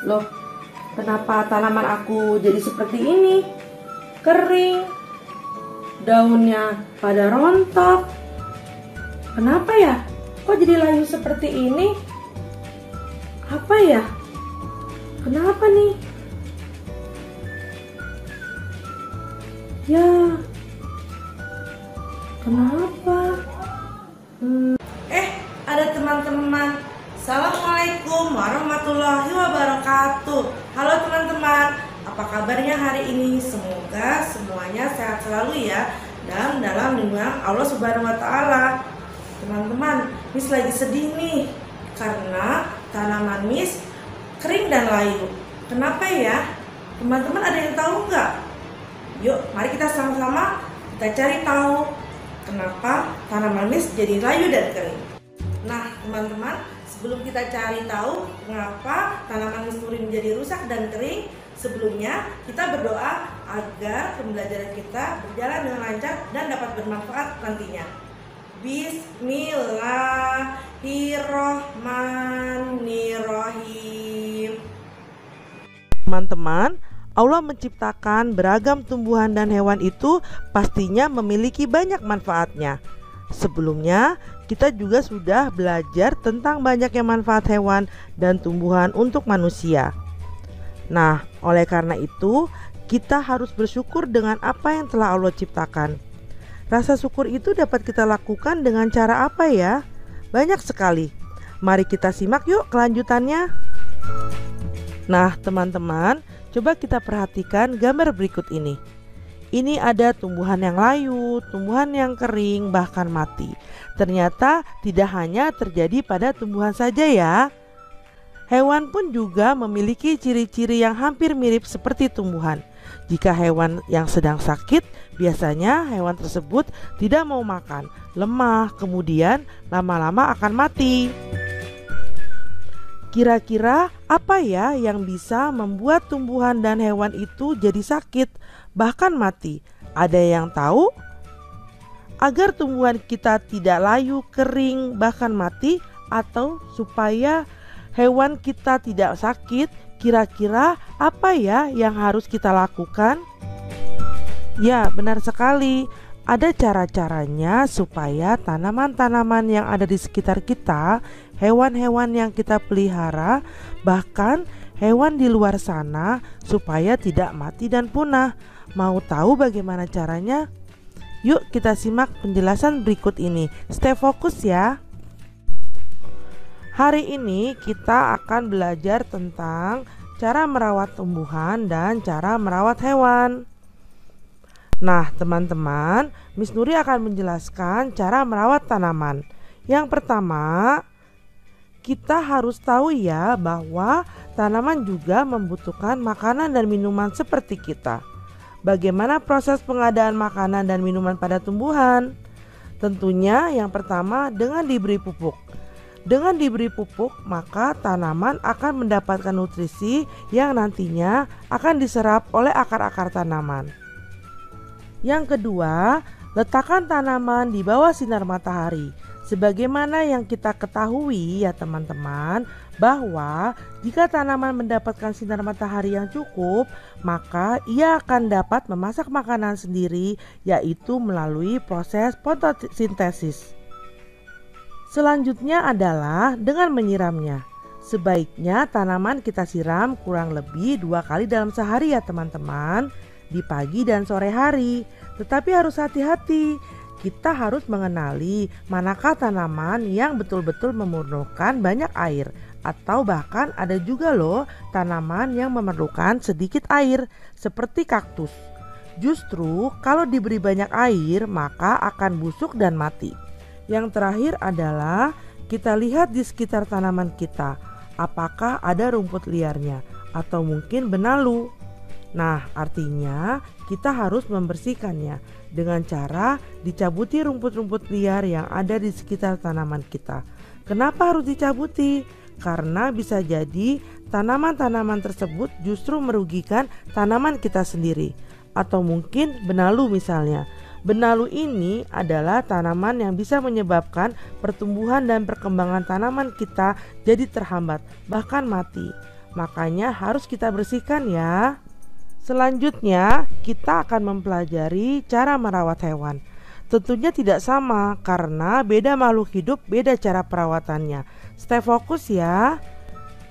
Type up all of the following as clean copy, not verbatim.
Loh, kenapa tanaman aku jadi seperti ini? Kering, daunnya pada rontok. Kenapa ya? Kok jadi layu seperti ini? Apa ya? Kenapa nih? Ya, kenapa? Ada teman-teman. Assalamualaikum warahmatullahi wabarakatuh. Halo teman-teman, apa kabarnya hari ini? Semoga semuanya sehat selalu ya, dan dalam lindungan Allah Subhanahu wa Ta'ala. Teman-teman, Miss lagi sedih nih karena tanaman Miss kering dan layu. Kenapa ya? Teman-teman ada yang tahu nggak? Yuk, mari kita sama-sama kita cari tahu kenapa tanaman Miss jadi layu dan kering. Nah, teman-teman, sebelum kita cari tahu mengapa tanaman Miss Nuri menjadi rusak dan kering, sebelumnya kita berdoa agar pembelajaran kita berjalan dengan lancar dan dapat bermanfaat nantinya. Bismillahirrohmanirrohim. Teman-teman, Allah menciptakan beragam tumbuhan dan hewan itu pastinya memiliki banyak manfaatnya. Sebelumnya, kita juga sudah belajar tentang banyaknya manfaat hewan dan tumbuhan untuk manusia. Nah, oleh karena itu, kita harus bersyukur dengan apa yang telah Allah ciptakan. Rasa syukur itu dapat kita lakukan dengan cara apa ya? Banyak sekali. Mari kita simak yuk kelanjutannya. Nah, teman-teman, coba kita perhatikan gambar berikut ini. Ini ada tumbuhan yang layu, tumbuhan yang kering, bahkan mati. Ternyata tidak hanya terjadi pada tumbuhan saja ya. Hewan pun juga memiliki ciri-ciri yang hampir mirip seperti tumbuhan. Jika hewan yang sedang sakit, biasanya hewan tersebut tidak mau makan, lemah, kemudian lama-lama akan mati. Kira-kira apa ya yang bisa membuat tumbuhan dan hewan itu jadi sakit, bahkan mati? Ada yang tahu? Agar tumbuhan kita tidak layu, kering, bahkan mati, atau supaya hewan kita tidak sakit, kira-kira apa ya yang harus kita lakukan? Ya, benar sekali. Ada cara-caranya supaya tanaman-tanaman yang ada di sekitar kita, hewan-hewan yang kita pelihara, bahkan hewan di luar sana supaya tidak mati dan punah. Mau tahu bagaimana caranya? Yuk kita simak penjelasan berikut ini. Stay fokus ya. Hari ini kita akan belajar tentang cara merawat tumbuhan dan cara merawat hewan. Nah, teman-teman, Miss Nuri akan menjelaskan cara merawat tanaman. Yang pertama, kita harus tahu ya bahwa tanaman juga membutuhkan makanan dan minuman seperti kita. Bagaimana proses pengadaan makanan dan minuman pada tumbuhan? Tentunya yang pertama dengan diberi pupuk. Dengan diberi pupuk, maka tanaman akan mendapatkan nutrisi yang nantinya akan diserap oleh akar-akar tanaman. Yang kedua, letakkan tanaman di bawah sinar matahari. Sebagaimana yang kita ketahui ya teman-teman, bahwa jika tanaman mendapatkan sinar matahari yang cukup, maka ia akan dapat memasak makanan sendiri, yaitu melalui proses fotosintesis. Selanjutnya adalah dengan menyiramnya. Sebaiknya tanaman kita siram kurang lebih 2 kali dalam sehari ya teman-teman, di pagi dan sore hari. Tetapi harus hati-hati, kita harus mengenali manakah tanaman yang betul-betul memerlukan banyak air, atau bahkan ada juga loh tanaman yang memerlukan sedikit air seperti kaktus. Justru kalau diberi banyak air maka akan busuk dan mati. Yang terakhir adalah kita lihat di sekitar tanaman kita, apakah ada rumput liarnya atau mungkin benalu. Nah, artinya kita harus membersihkannya dengan cara dicabuti rumput-rumput liar yang ada di sekitar tanaman kita. Kenapa harus dicabuti? Karena bisa jadi tanaman-tanaman tersebut justru merugikan tanaman kita sendiri. Atau mungkin benalu misalnya. Benalu ini adalah tanaman yang bisa menyebabkan pertumbuhan dan perkembangan tanaman kita jadi terhambat, bahkan mati. makanya harus kita bersihkan ya. Selanjutnya, kita akan mempelajari cara merawat hewan. Tentunya tidak sama karena beda makhluk hidup, beda cara perawatannya. Stay fokus ya.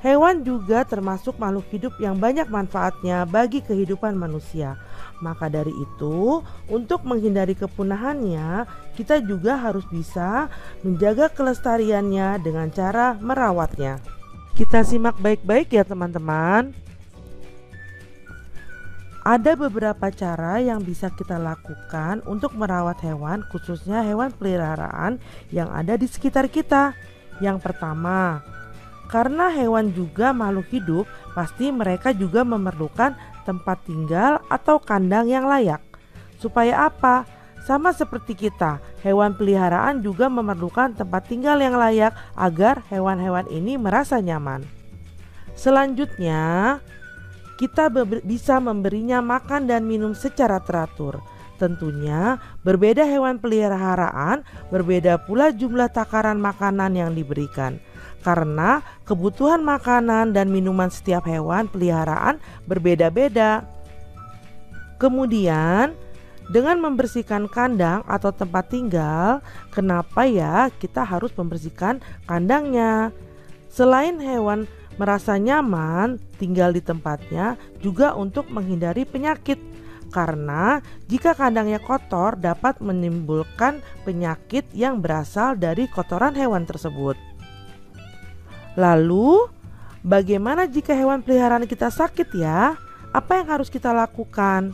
Hewan juga termasuk makhluk hidup yang banyak manfaatnya bagi kehidupan manusia. Maka dari itu, untuk menghindari kepunahannya, kita juga harus bisa menjaga kelestariannya dengan cara merawatnya. Kita simak baik-baik ya teman-teman. Ada beberapa cara yang bisa kita lakukan untuk merawat hewan, khususnya hewan peliharaan yang ada di sekitar kita. Yang pertama, karena hewan juga makhluk hidup, pasti mereka juga memerlukan tempat tinggal atau kandang yang layak. Supaya apa? Sama seperti kita, hewan peliharaan juga memerlukan tempat tinggal yang layak agar hewan-hewan ini merasa nyaman. Selanjutnya, kita bisa memberinya makan dan minum secara teratur. Tentunya berbeda hewan peliharaan, berbeda pula jumlah takaran makanan yang diberikan. Karena kebutuhan makanan dan minuman setiap hewan peliharaan berbeda-beda. Kemudian, dengan membersihkan kandang atau tempat tinggal, kenapa ya kita harus membersihkan kandangnya? Selain hewan merasa nyaman tinggal di tempatnya, juga untuk menghindari penyakit. Karena jika kandangnya kotor dapat menimbulkan penyakit yang berasal dari kotoran hewan tersebut. Lalu, bagaimana jika hewan peliharaan kita sakit ya? Apa yang harus kita lakukan?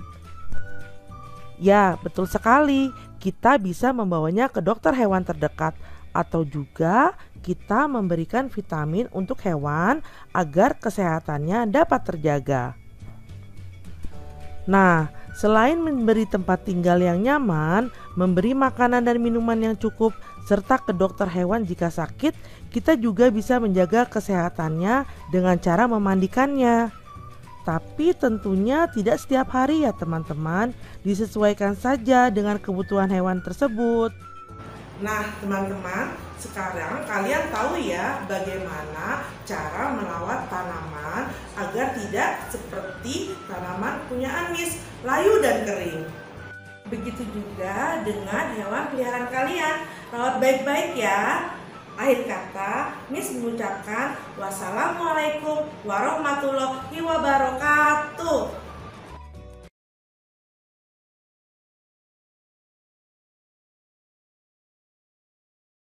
Ya, betul sekali. Kita bisa membawanya ke dokter hewan terdekat atau juga kita memberikan vitamin untuk hewan agar kesehatannya dapat terjaga. Nah, selain memberi tempat tinggal yang nyaman, memberi makanan dan minuman yang cukup, serta ke dokter hewan jika sakit, kita juga bisa menjaga kesehatannya dengan cara memandikannya. Tapi tentunya tidak setiap hari ya teman-teman, disesuaikan saja dengan kebutuhan hewan tersebut. Nah teman-teman, sekarang kalian tahu ya bagaimana cara merawat tanaman agar tidak seperti tanaman punya Miss, layu dan kering. Begitu juga dengan hewan peliharaan kalian, rawat baik-baik ya. Akhir kata, Miss mengucapkan wassalamualaikum warahmatullahi wabarakatuh.